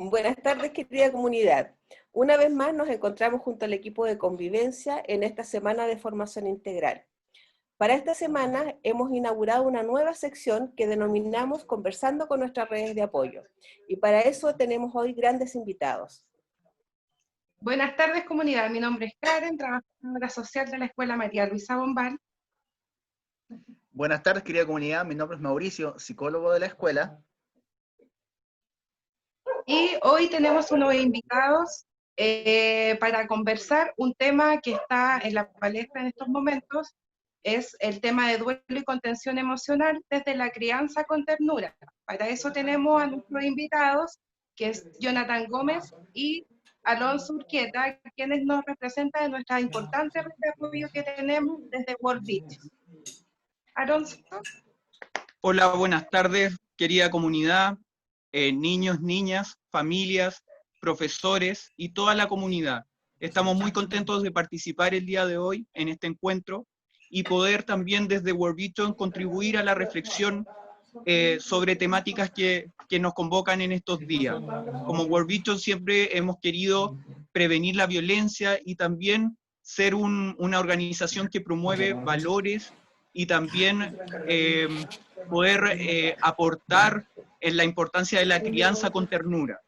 Buenas tardes, querida comunidad. Una vez más nos encontramos junto al equipo de convivencia en esta semana de formación integral. Para esta semana hemos inaugurado una nueva sección que denominamos Conversando con nuestras redes de apoyo. Y para eso tenemos hoy grandes invitados. Buenas tardes, comunidad. Mi nombre es Karen, trabajadora social de la Escuela María Luisa Bombal. Buenas tardes, querida comunidad. Mi nombre es Mauricio, psicólogo de la escuela. Y hoy tenemos unos invitados para conversar un tema que está en la palestra en estos momentos, es el tema de duelo y contención emocional desde la crianza con ternura. Para eso tenemos a nuestros invitados, que es Jonathan Gómez y Alonso Urquieta, quienes nos representan en nuestra importante red de apoyo que tenemos desde World Beach. Alonso. Hola, buenas tardes, querida comunidad, niños, niñas, familias, profesores y toda la comunidad. Estamos muy contentos de participar el día de hoy en este encuentro y poder también desde World Vision contribuir a la reflexión sobre temáticas que nos convocan en estos días. Como World Vision siempre hemos querido prevenir la violencia y también ser una organización que promueve valores y también poder aportar en la importancia de la crianza con ternura.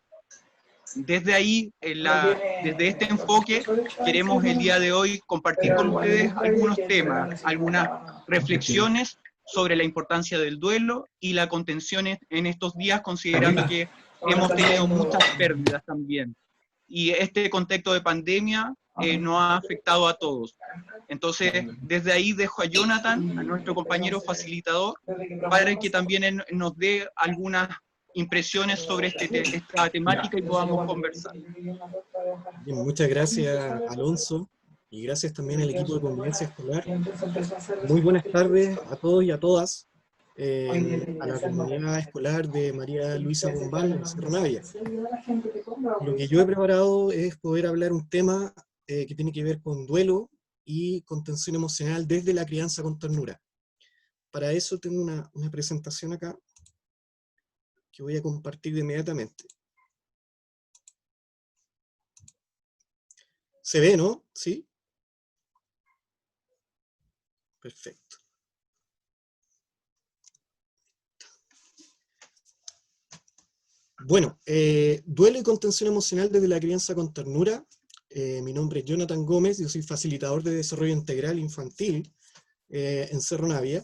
Desde ahí, desde este enfoque, queremos el día de hoy compartir con ustedes algunos temas, algunas reflexiones sobre la importancia del duelo y la contención en estos días, considerando que hemos tenido muchas pérdidas también. Y este contexto de pandemia nos ha afectado a todos. Entonces, desde ahí dejo a Jonathan, a nuestro compañero facilitador, para que también él nos dé algunas impresiones sobre esta temática y podamos conversar. Bien, muchas gracias, Alonso, y gracias también al equipo de Convivencia Escolar. Muy buenas tardes a todos y a todas, a la comunidad escolar de María Luisa Bombal en Cerro Navia. Lo que yo he preparado es poder hablar un tema que tiene que ver con duelo y contención emocional desde la crianza con ternura. Para eso tengo una presentación acá que voy a compartir inmediatamente. ¿Se ve, no? ¿Sí? Perfecto. Bueno, duelo y contención emocional desde la crianza con ternura. Mi nombre es Jonathan Gómez, yo soy facilitador de desarrollo integral infantil en Cerro Navia.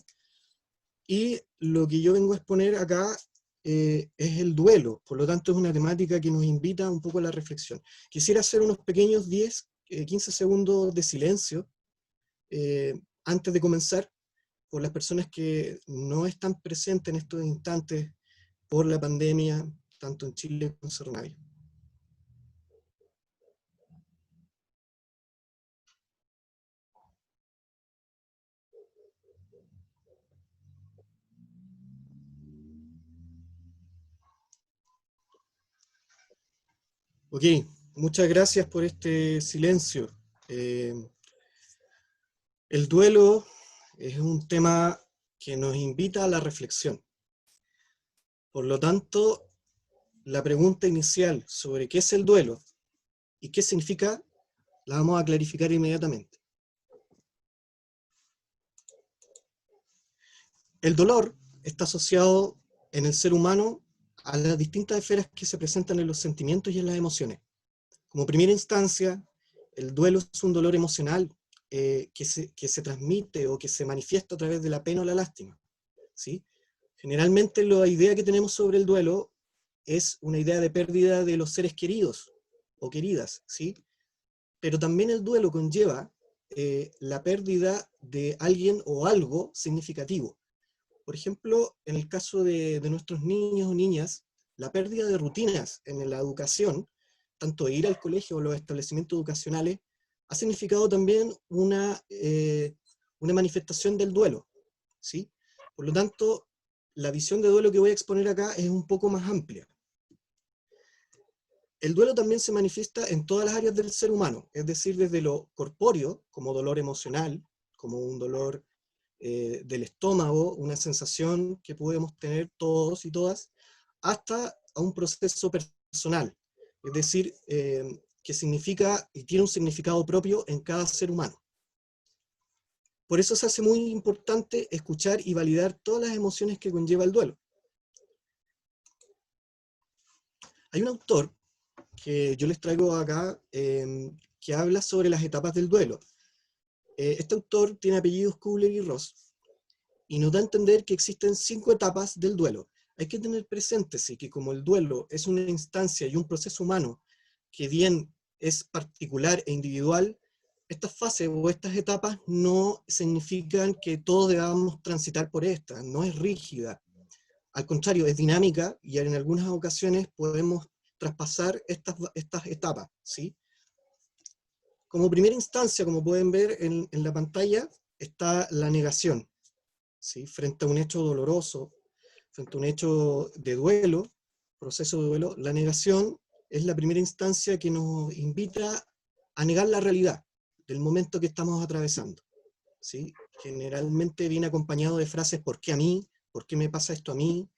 Y lo que yo vengo a exponer acá es el duelo, por lo tanto es una temática que nos invita un poco a la reflexión. Quisiera hacer unos pequeños 15 segundos de silencio antes de comenzar, por las personas que no están presentes en estos instantes por la pandemia, tanto en Chile como en Cerro Navia. Ok, muchas gracias por este silencio. El duelo es un tema que nos invita a la reflexión. Por lo tanto, la pregunta inicial sobre qué es el duelo y qué significa, la vamos a clarificar inmediatamente. El dolor está asociado en el ser humano a las distintas esferas que se presentan en los sentimientos y en las emociones. Como primera instancia, el duelo es un dolor emocional que se transmite o que se manifiesta a través de la pena o la lástima, ¿sí? Generalmente la idea que tenemos sobre el duelo es una idea de pérdida de los seres queridos o queridas, ¿sí? Pero también el duelo conlleva la pérdida de alguien o algo significativo. Por ejemplo, en el caso de nuestros niños o niñas, la pérdida de rutinas en la educación, tanto de ir al colegio o los establecimientos educacionales, ha significado también una manifestación del duelo, ¿sí? Por lo tanto, la visión de duelo que voy a exponer acá es un poco más amplia. El duelo también se manifiesta en todas las áreas del ser humano, es decir, desde lo corpóreo, como dolor emocional, como un dolor del estómago, una sensación que podemos tener todos y todas, hasta a un proceso personal, es decir, que significa y tiene un significado propio en cada ser humano. Por eso se hace muy importante escuchar y validar todas las emociones que conlleva el duelo. Hay un autor que yo les traigo acá que habla sobre las etapas del duelo. Este autor tiene apellidos Kubler y Ross y nos da a entender que existen 5 etapas del duelo. Hay que tener presente sí, que como el duelo es una instancia y un proceso humano que bien es particular e individual, estas fases o estas etapas no significan que todos debamos transitar por estas, no es rígida. Al contrario, es dinámica y en algunas ocasiones podemos traspasar estas etapas, ¿sí? Como primera instancia, como pueden ver en la pantalla, está la negación, ¿sí? Frente a un hecho doloroso, frente a un hecho de duelo, proceso de duelo, la negación es la primera instancia que nos invita a negar la realidad del momento que estamos atravesando, ¿sí? Generalmente viene acompañado de frases, ¿por qué a mí? ¿Por qué me pasa esto a mí?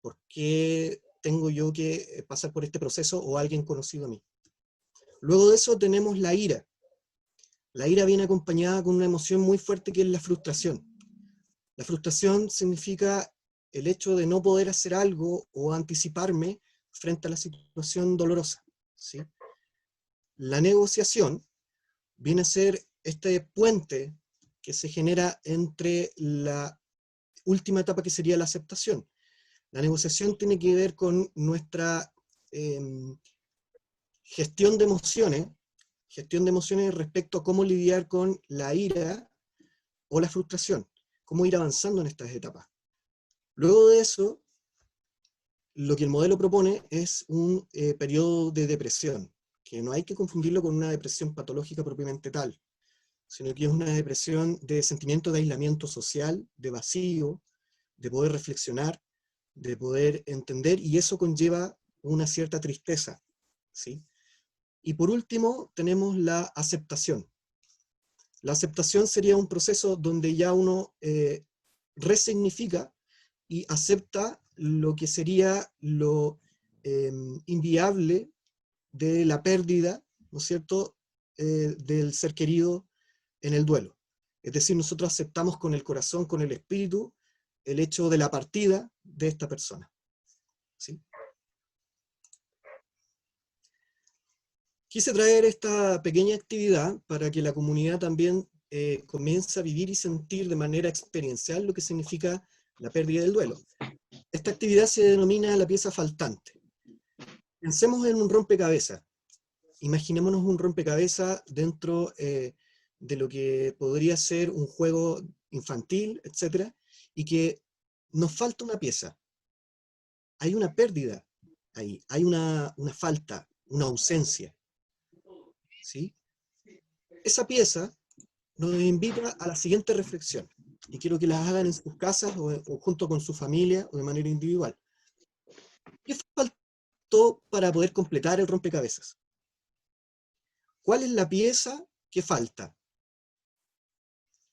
¿Por qué tengo yo que pasar por este proceso o alguien conocido a mí? Luego de eso tenemos la ira. La ira viene acompañada con una emoción muy fuerte que es la frustración. La frustración significa el hecho de no poder hacer algo o anticiparme frente a la situación dolorosa, ¿sí? La negociación viene a ser este puente que se genera entre la última etapa que sería la aceptación. La negociación tiene que ver con nuestra gestión de emociones respecto a cómo lidiar con la ira o la frustración, cómo ir avanzando en estas etapas. Luego de eso, lo que el modelo propone es un periodo de depresión, que no hay que confundirlo con una depresión patológica propiamente tal, sino que es una depresión de sentimiento de aislamiento social, de vacío, de poder reflexionar, de poder entender, y eso conlleva una cierta tristeza, ¿sí? Y por último, tenemos la aceptación. La aceptación sería un proceso donde ya uno resignifica y acepta lo que sería lo inviable de la pérdida, ¿no es cierto?, del ser querido en el duelo. Es decir, nosotros aceptamos con el corazón, con el espíritu, el hecho de la partida de esta persona, ¿sí? Quise traer esta pequeña actividad para que la comunidad también comience a vivir y sentir de manera experiencial lo que significa la pérdida del duelo. Esta actividad se denomina la pieza faltante. Pensemos en un rompecabezas. Imaginémonos un rompecabezas dentro de lo que podría ser un juego infantil, etc., y que nos falta una pieza. Hay una pérdida ahí, hay una falta, una ausencia, ¿sí? Esa pieza nos invita a la siguiente reflexión, y quiero que las hagan en sus casas o junto con su familia o de manera individual. ¿Qué faltó para poder completar el rompecabezas? ¿Cuál es la pieza que falta?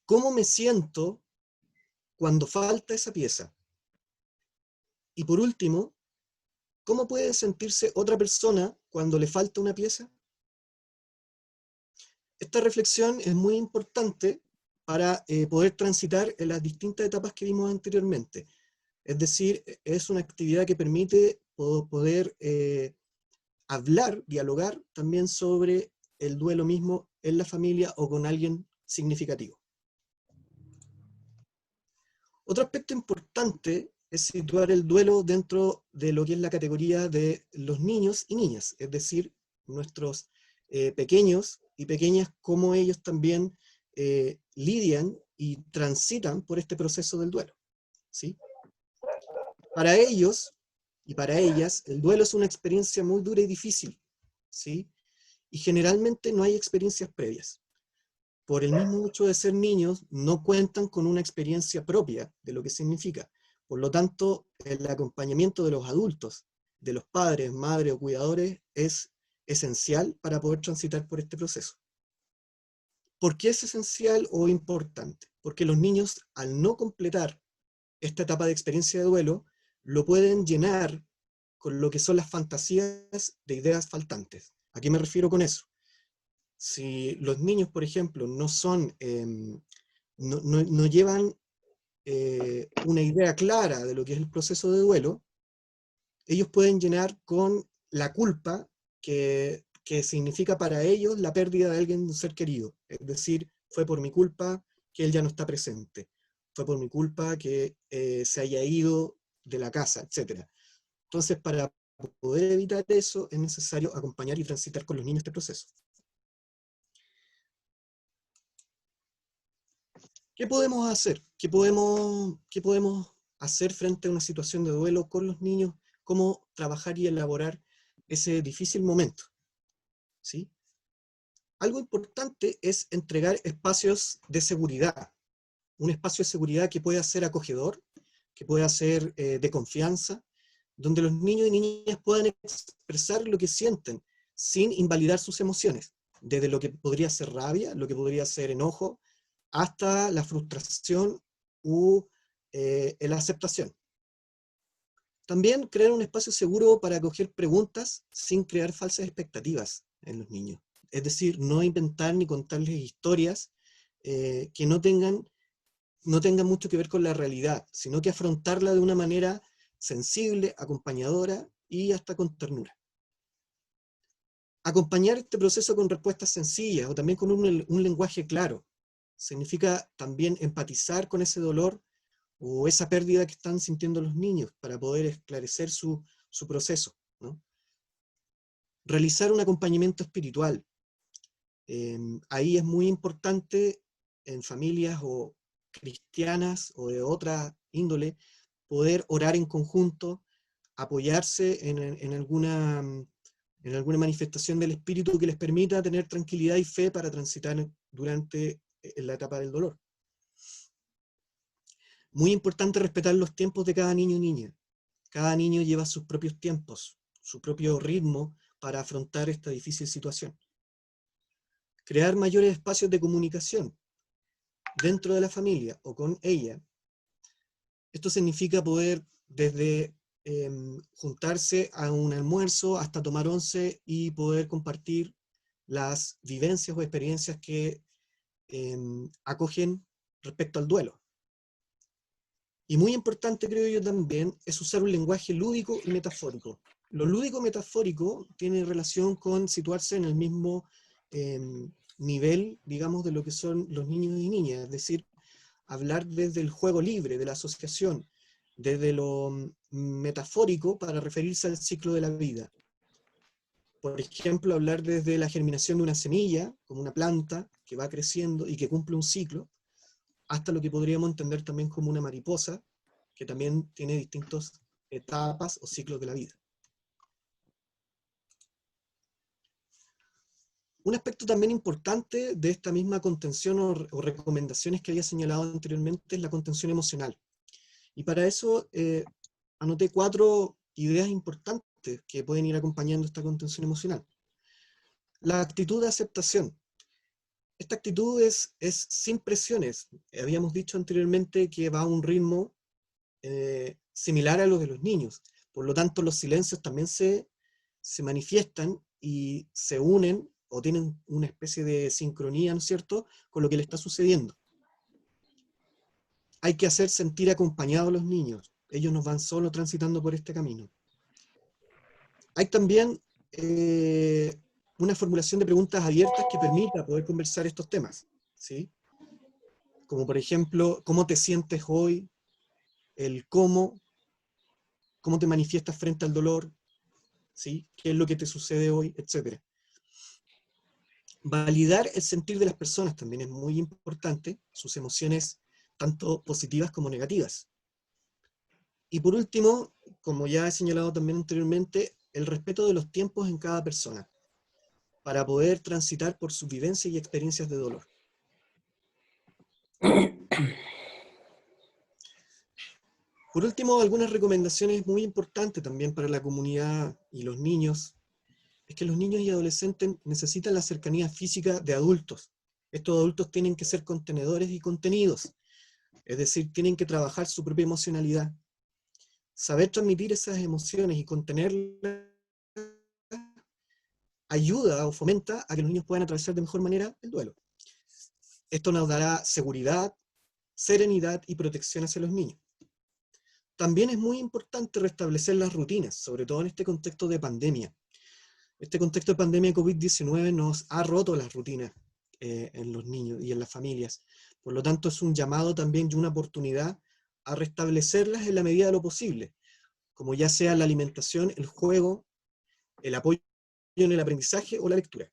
¿Cómo me siento cuando falta esa pieza? Y por último, ¿cómo puede sentirse otra persona cuando le falta una pieza? Esta reflexión es muy importante para poder transitar en las distintas etapas que vimos anteriormente. Es decir, es una actividad que permite poder hablar, dialogar también sobre el duelo mismo en la familia o con alguien significativo. Otro aspecto importante es situar el duelo dentro de lo que es la categoría de los niños y niñas, es decir, nuestros pequeños y pequeñas, cómo ellos también lidian y transitan por este proceso del duelo, ¿sí? Para ellos y para ellas, el duelo es una experiencia muy dura y difícil, ¿sí? Y generalmente no hay experiencias previas. Por el mismo hecho de ser niños, no cuentan con una experiencia propia de lo que significa. Por lo tanto, el acompañamiento de los adultos, de los padres, madres o cuidadores, es esencial para poder transitar por este proceso. ¿Por qué es esencial o importante? Porque los niños, al no completar esta etapa de experiencia de duelo, lo pueden llenar con lo que son las fantasías de ideas faltantes. ¿A qué me refiero con eso? Si los niños, por ejemplo, no son, no llevan una idea clara de lo que es el proceso de duelo, ellos pueden llenar con la culpa que significa para ellos la pérdida de alguien, de un ser querido. Es decir, fue por mi culpa que él ya no está presente. Fue por mi culpa que se haya ido de la casa, etc. Entonces, para poder evitar eso, es necesario acompañar y transitar con los niños este proceso. ¿Qué podemos hacer? ¿Qué podemos hacer frente a una situación de duelo con los niños? ¿Cómo trabajar y elaborar ese difícil momento? ¿Sí? Algo importante es entregar espacios de seguridad. Un espacio de seguridad que pueda ser acogedor, que pueda ser de confianza, donde los niños y niñas puedan expresar lo que sienten, sin invalidar sus emociones, desde lo que podría ser rabia, lo que podría ser enojo, hasta la frustración u la aceptación. También crear un espacio seguro para acoger preguntas sin crear falsas expectativas en los niños. Es decir, no inventar ni contarles historias que no tengan mucho que ver con la realidad, sino que afrontarla de una manera sensible, acompañadora y hasta con ternura. Acompañar este proceso con respuestas sencillas o también con un lenguaje claro. Significa también empatizar con ese dolor o esa pérdida que están sintiendo los niños para poder esclarecer su proceso, ¿no? Realizar un acompañamiento espiritual. Ahí es muy importante en familias o cristianas o de otra índole poder orar en conjunto, apoyarse en alguna manifestación del espíritu que les permita tener tranquilidad y fe para transitar durante la etapa del dolor. Muy importante respetar los tiempos de cada niño y niña. Cada niño lleva sus propios tiempos, su propio ritmo para afrontar esta difícil situación. Crear mayores espacios de comunicación dentro de la familia o con ella. Esto significa poder desde juntarse a un almuerzo hasta tomar once y poder compartir las vivencias o experiencias que acogen respecto al duelo. Y muy importante, creo yo también, es usar un lenguaje lúdico y metafórico. Lo lúdico-metafórico tiene relación con situarse en el mismo nivel, digamos, de lo que son los niños y niñas, es decir, hablar desde el juego libre, de la asociación, desde lo metafórico para referirse al ciclo de la vida. Por ejemplo, hablar desde la germinación de una semilla, como una planta que va creciendo y que cumple un ciclo, hasta lo que podríamos entender también como una mariposa, que también tiene distintas etapas o ciclos de la vida. Un aspecto también importante de esta misma contención o recomendaciones que había señalado anteriormente es la contención emocional. Y para eso anoté 4 ideas importantes que pueden ir acompañando esta contención emocional. La actitud de aceptación. Esta actitud es sin presiones. Habíamos dicho anteriormente que va a un ritmo similar a los de los niños. Por lo tanto, los silencios también se manifiestan y se unen o tienen una especie de sincronía, ¿no es cierto?, con lo que le está sucediendo. Hay que hacer sentir acompañados a los niños. Ellos no van solo transitando por este camino. Hay también una formulación de preguntas abiertas que permita poder conversar estos temas, ¿sí? Como por ejemplo, ¿cómo te sientes hoy? El cómo te manifiestas frente al dolor, ¿sí? ¿Qué es lo que te sucede hoy? Etcétera. Validar el sentir de las personas también es muy importante, sus emociones tanto positivas como negativas. Y por último, como ya he señalado también anteriormente, el respeto de los tiempos en cada persona, para poder transitar por sus vivencias y experiencias de dolor. Por último, algunas recomendaciones muy importantes también para la comunidad y los niños, es que los niños y adolescentes necesitan la cercanía física de adultos. Estos adultos tienen que ser contenedores y contenidos, es decir, tienen que trabajar su propia emocionalidad. saber transmitir esas emociones y contenerlas ayuda o fomenta a que los niños puedan atravesar de mejor manera el duelo. Esto nos dará seguridad, serenidad y protección hacia los niños. También es muy importante restablecer las rutinas, sobre todo en este contexto de pandemia. Este contexto de pandemia de COVID-19 nos ha roto las rutinas en los niños y en las familias. Por lo tanto, es un llamado también y una oportunidad a restablecerlas en la medida de lo posible, como ya sea la alimentación, el juego, el apoyo en el aprendizaje o la lectura.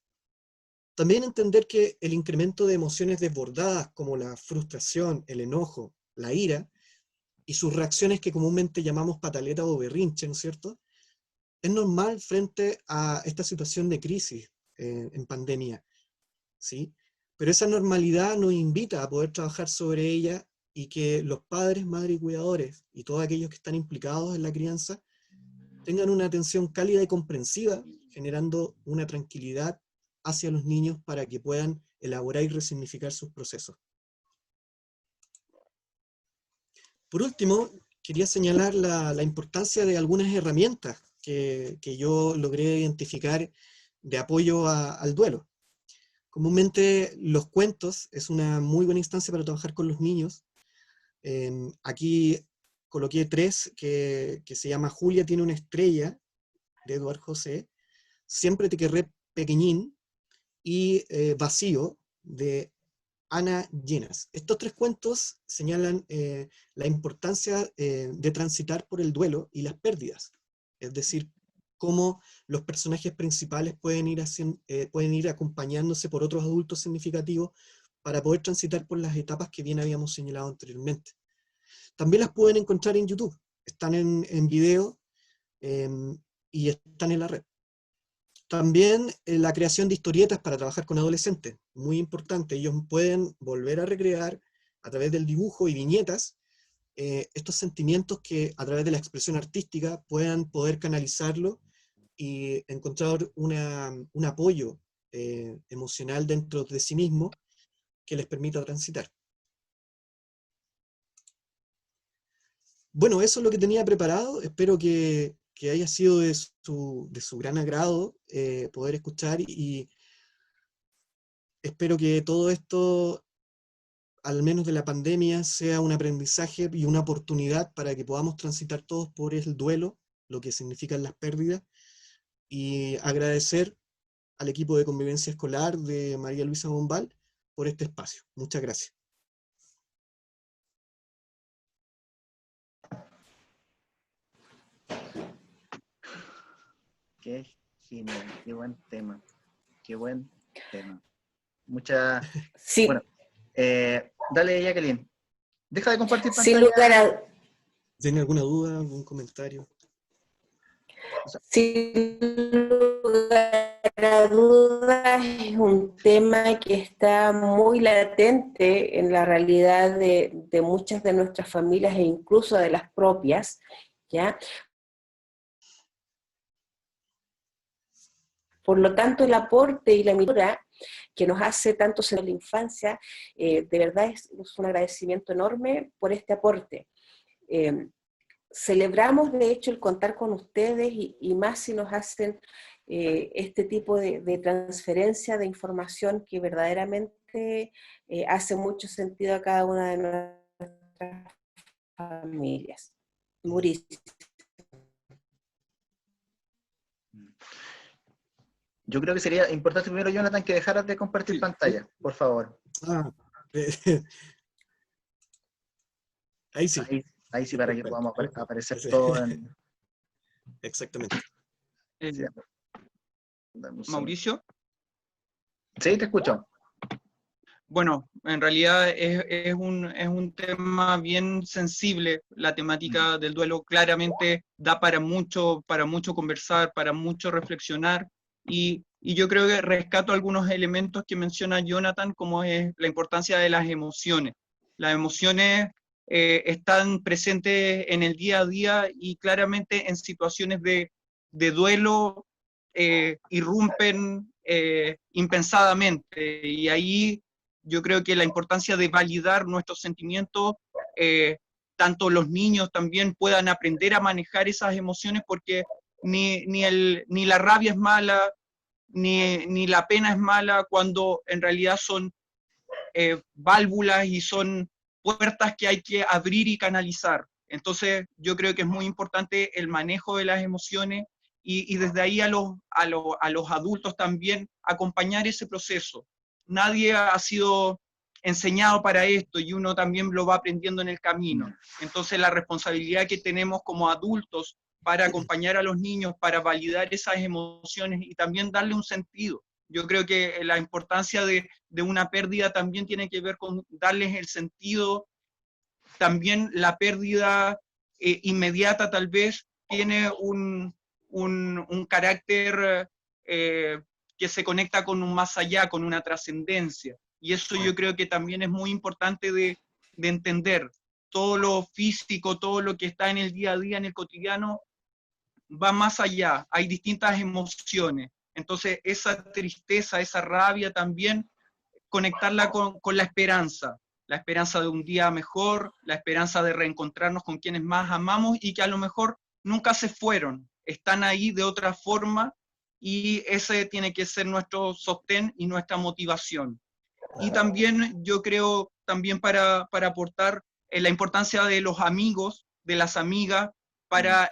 También entender que el incremento de emociones desbordadas como la frustración, el enojo, la ira, y sus reacciones que comúnmente llamamos pataleta o berrinche, ¿no es cierto?, es normal frente a esta situación de crisis en pandemia, ¿sí? Pero esa normalidad nos invita a poder trabajar sobre ella y que los padres, madres y cuidadores, y todos aquellos que están implicados en la crianza, tengan una atención cálida y comprensiva, generando una tranquilidad hacia los niños para que puedan elaborar y resignificar sus procesos. Por último, quería señalar la importancia de algunas herramientas que yo logré identificar de apoyo al duelo. Comúnmente los cuentos es una muy buena instancia para trabajar con los niños. Aquí coloqué 3 que se llama Julia tiene una estrella, de Eduard José, Siempre te querré pequeñín, y Vacío, de Ana Llenas. Estos 3 cuentos señalan la importancia de transitar por el duelo y las pérdidas. Es decir, cómo los personajes principales pueden ir acompañándose por otros adultos significativos para poder transitar por las etapas que bien habíamos señalado anteriormente. También las pueden encontrar en YouTube. Están en video y están en la red. También la creación de historietas para trabajar con adolescentes, muy importante. Ellos pueden volver a recrear a través del dibujo y viñetas estos sentimientos que a través de la expresión artística puedan poder canalizarlo y encontrar un apoyo emocional dentro de sí mismo que les permita transitar. Bueno, eso es lo que tenía preparado. Espero que haya sido de su gran agrado poder escuchar, y espero que todo esto, al menos de la pandemia, sea un aprendizaje y una oportunidad para que podamos transitar todos por el duelo, lo que significan las pérdidas, y agradecer al equipo de convivencia escolar de María Luisa Bombal por este espacio. Muchas gracias. Qué genial, qué buen tema. Qué buen tema. Muchas... Sí, Bueno, dale, Jacqueline. Deja de compartir sin pantalla. lugar a, ¿Tienen alguna duda, algún comentario? sin lugar a dudas, es un tema que está muy latente en la realidad de muchas de nuestras familias e incluso de las propias, ¿ya? Por lo tanto, el aporte y la mirada que nos hace tanto en la infancia, de verdad es un agradecimiento enorme por este aporte. Celebramos, de hecho, el contar con ustedes y más si nos hacen este tipo de transferencia de información que verdaderamente hace mucho sentido a cada una de nuestras familias. Mauricio. Yo creo que sería importante primero, Jonathan, que dejaras de compartir pantalla, por favor. Ahí sí. Ahí sí, para que Perfecto. podamos aparecer Sí. todo en... Exactamente. Sí, dame un segundo. Mauricio. Sí, te escucho. Bueno, en realidad es un tema bien sensible. La temática del duelo claramente da para mucho conversar, para mucho reflexionar, y yo creo que rescato algunos elementos que menciona Jonathan, como es la importancia de las emociones. Las emociones están presentes en el día a día y claramente en situaciones de duelo irrumpen impensadamente, y ahí yo creo que la importancia de validar nuestros sentimientos tanto los niños también puedan aprender a manejar esas emociones, porque ni la rabia es mala, ni la pena es mala, cuando en realidad son válvulas y son puertas que hay que abrir y canalizar. Entonces yo creo que es muy importante el manejo de las emociones y desde ahí a los adultos también acompañar ese proceso. Nadie ha sido enseñado para esto y uno también lo va aprendiendo en el camino. Entonces la responsabilidad que tenemos como adultos para acompañar a los niños, para validar esas emociones y también darle un sentido. Yo creo que la importancia de una pérdida también tiene que ver con darles el sentido. También la pérdida inmediata tal vez tiene un carácter que se conecta con un más allá, con una trascendencia. Y eso yo creo que también es muy importante de entender. Todo lo físico, todo lo que está en el día a día, en el cotidiano, va más allá. Hay distintas emociones. Entonces, esa tristeza, esa rabia también, conectarla con la esperanza de un día mejor, la esperanza de reencontrarnos con quienes más amamos y que a lo mejor nunca se fueron, están ahí de otra forma, y ese tiene que ser nuestro sostén y nuestra motivación. Y también yo creo, también para aportar la importancia de los amigos, de las amigas, para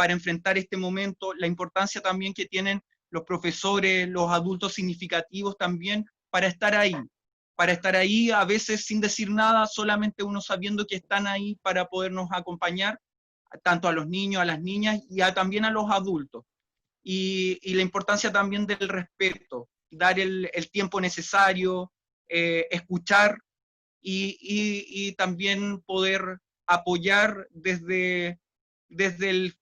enfrentar este momento, la importancia también que tienen los profesores, los adultos significativos también, para estar ahí a veces sin decir nada, solamente uno sabiendo que están ahí para podernos acompañar, tanto a los niños, a las niñas y también a los adultos. Y la importancia también del respeto, dar el tiempo necesario, escuchar y también poder apoyar desde el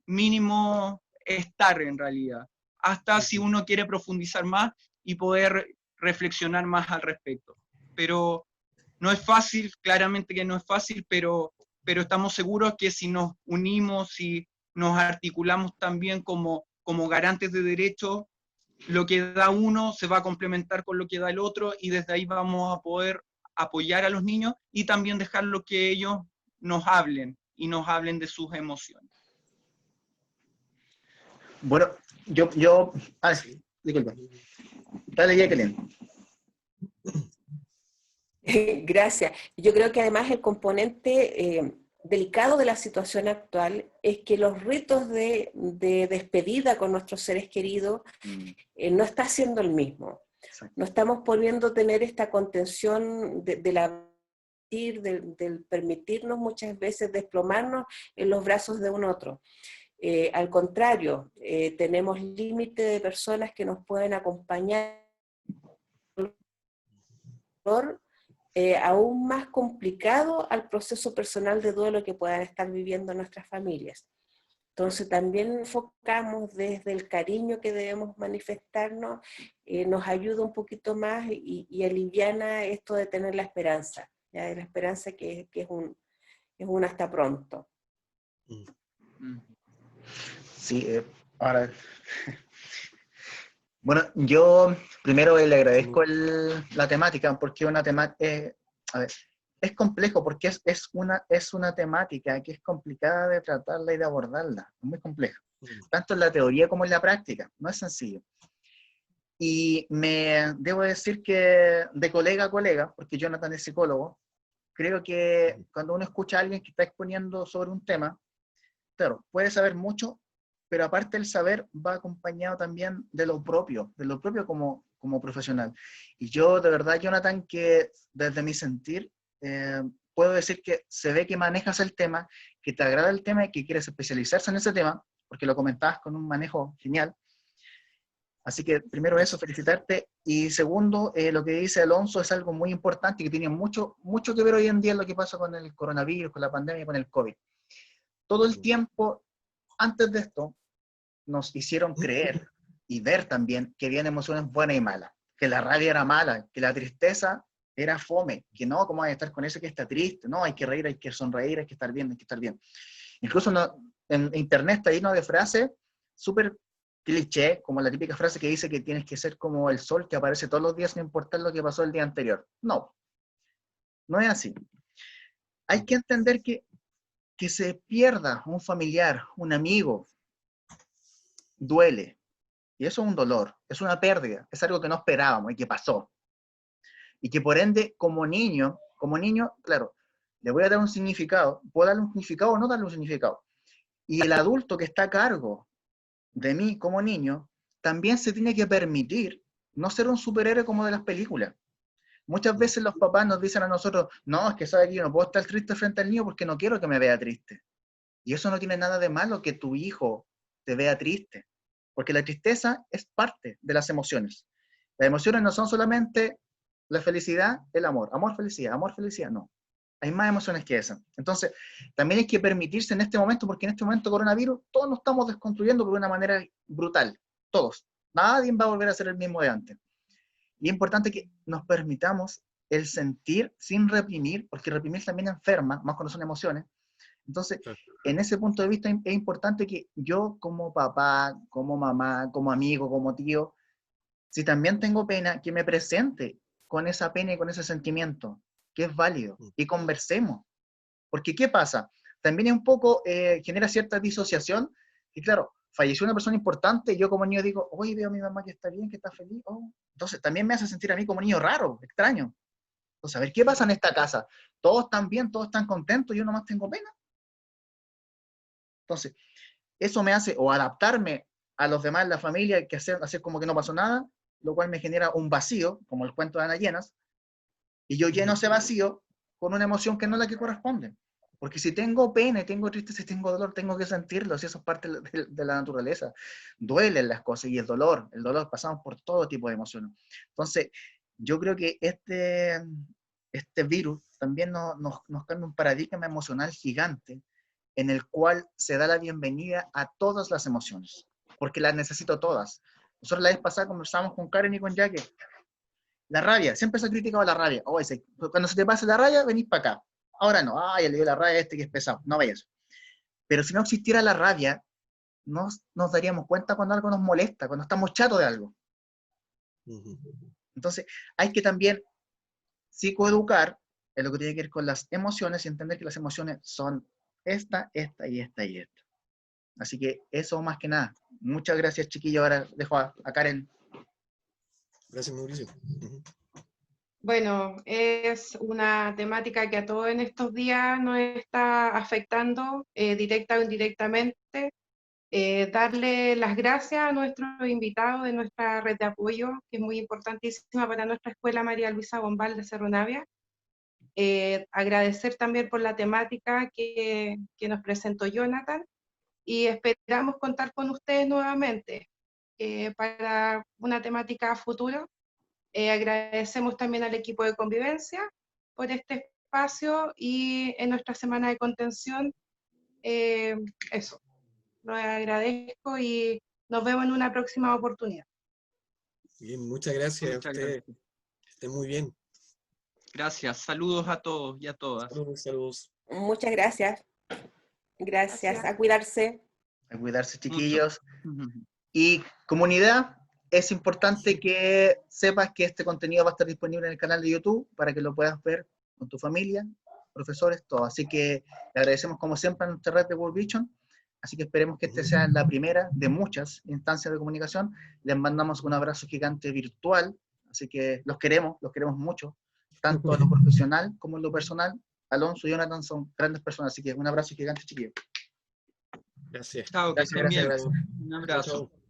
mínimo estar en realidad, hasta si uno quiere profundizar más y poder reflexionar más al respecto. Pero no es fácil, claramente que no es fácil, pero estamos seguros que si nos unimos, si nos articulamos también como garantes de derechos, lo que da uno se va a complementar con lo que da el otro, y desde ahí vamos a poder apoyar a los niños y también dejarlo que ellos nos hablen y nos hablen de sus emociones. Bueno, disculpa. Dale, Jacqueline. Gracias. Yo creo que además el componente delicado de la situación actual es que los ritos de despedida con nuestros seres queridos no está siendo el mismo. Exacto. No estamos pudiendo tener esta contención del permitirnos muchas veces desplomarnos en los brazos de un otro. Al contrario, tenemos límite de personas que nos pueden acompañar aún más complicado al proceso personal de duelo que puedan estar viviendo nuestras familias. Entonces también enfocamos desde el cariño que debemos manifestarnos, nos ayuda un poquito más y aliviana esto de tener la esperanza, ¿ya? De la esperanza que es un hasta pronto. Sí, ahora... Bueno, yo primero le agradezco la temática, porque es complejo, porque es una temática que es complicada de tratarla y de abordarla, es muy compleja, tanto en la teoría como en la práctica, no es sencillo. Y debo decir que de colega a colega, porque Jonathan es psicólogo, creo que cuando uno escucha a alguien que está exponiendo sobre un tema, claro, puede saber mucho, pero aparte el saber va acompañado también de lo propio como profesional. Y yo, de verdad, Jonathan, que desde mi sentir, puedo decir que se ve que manejas el tema, que te agrada el tema y que quieres especializarse en ese tema, porque lo comentabas con un manejo genial. Así que, primero eso, felicitarte. Y segundo, lo que dice Alonso es algo muy importante y que tiene mucho que ver hoy en día en lo que pasa con el coronavirus, con la pandemia, con el COVID. Todo el tiempo, antes de esto, nos hicieron creer y ver también que había emociones buenas y malas, que la rabia era mala, que la tristeza era fome, que no, ¿cómo hay que estar con eso que está triste? No, hay que reír, hay que sonreír, hay que estar bien, hay que estar bien. Incluso en internet está lleno de frases súper cliché, como la típica frase que dice que tienes que ser como el sol que aparece todos los días, no importa lo que pasó el día anterior. No es así. Hay que entender que se pierda un familiar, un amigo, duele. Y eso es un dolor, es una pérdida, es algo que no esperábamos y que pasó. Y que por ende, como niño, claro, le voy a dar un significado, puedo darle un significado o no darle un significado. Y el adulto que está a cargo de mí como niño, también se tiene que permitir no ser un superhéroe como de las películas. Muchas veces los papás nos dicen a nosotros, no, es que sabe que yo no puedo estar triste frente al niño porque no quiero que me vea triste. Y eso no tiene nada de malo que tu hijo te vea triste, porque la tristeza es parte de las emociones. Las emociones no son solamente la felicidad, el amor, amor, felicidad, no. Hay más emociones que esas. Entonces, también hay que permitirse en este momento, porque en este momento coronavirus, todos nos estamos desconstruyendo por una manera brutal, todos. Nadie va a volver a ser el mismo de antes. Y es importante que nos permitamos el sentir sin reprimir, porque reprimir también enferma, más cuando son emociones. Entonces, en ese punto de vista es importante que yo como papá, como mamá, como amigo, como tío, si también tengo pena, que me presente con esa pena y con ese sentimiento, que es válido, y conversemos. Porque, ¿qué pasa? También es un poco, genera cierta disociación, y claro, falleció una persona importante, y yo como niño digo, oye, veo a mi mamá que está bien, que está feliz, oh. Entonces también me hace sentir a mí como niño raro, extraño. Entonces, a ver, ¿qué pasa en esta casa? Todos están bien, todos están contentos, yo nomás tengo pena. Entonces, eso me hace o adaptarme a los demás en la familia, que hacer como que no pasó nada, lo cual me genera un vacío, como el cuento de Ana Llenas, y yo lleno ese vacío con una emoción que no es la que corresponde. Porque si tengo pena, y tengo tristeza, si tengo dolor, tengo que sentirlo, si eso es parte de la naturaleza. Duelen las cosas y el dolor pasamos por todo tipo de emociones. Entonces, yo creo que este virus también nos cambia un paradigma emocional gigante, en el cual se da la bienvenida a todas las emociones, porque las necesito todas. Nosotros la vez pasada conversamos con Karen y con Jackie. La rabia, siempre se ha criticado la rabia. Oh, cuando se te pase la rabia, venís para acá. Ahora no, ya le dio la rabia a este que es pesado. No vayas. Pero si no existiera la rabia, nos daríamos cuenta cuando algo nos molesta, cuando estamos chatos de algo. Entonces, hay que también psicoeducar en lo que tiene que ver con las emociones y entender que las emociones son esta y esta. Así que eso más que nada. Muchas gracias, chiquillos. Ahora dejo a Karen. Gracias, Mauricio. Bueno, es una temática que a todos en estos días nos está afectando directa o indirectamente. Darle las gracias a nuestros invitados de nuestra red de apoyo, que es muy importantísima para nuestra escuela María Luisa Bombal de Cerro Navia. Agradecer también por la temática que nos presentó Jonathan, y esperamos contar con ustedes nuevamente para una temática a futuro. Agradecemos también al equipo de convivencia por este espacio, y en nuestra semana de contención, eso. Lo agradezco y nos vemos en una próxima oportunidad. Bien, muchas gracias a ustedes. Estén muy bien. Gracias. Saludos a todos y a todas. Saludos. Muchas gracias. Gracias. A cuidarse. A cuidarse, chiquillos. Y comunidad, es importante que sepas que este contenido va a estar disponible en el canal de YouTube para que lo puedas ver con tu familia, profesores, todo. Así que le agradecemos como siempre a nuestra red de World Vision. Así que esperemos que esta sea la primera de muchas instancias de comunicación. Les mandamos un abrazo gigante virtual. Así que los queremos mucho, tanto en lo profesional como en lo personal. Alonso y Jonathan son grandes personas, así que un abrazo gigante, chiquillos. Gracias. Chao, que estén bien. Un abrazo. Chao.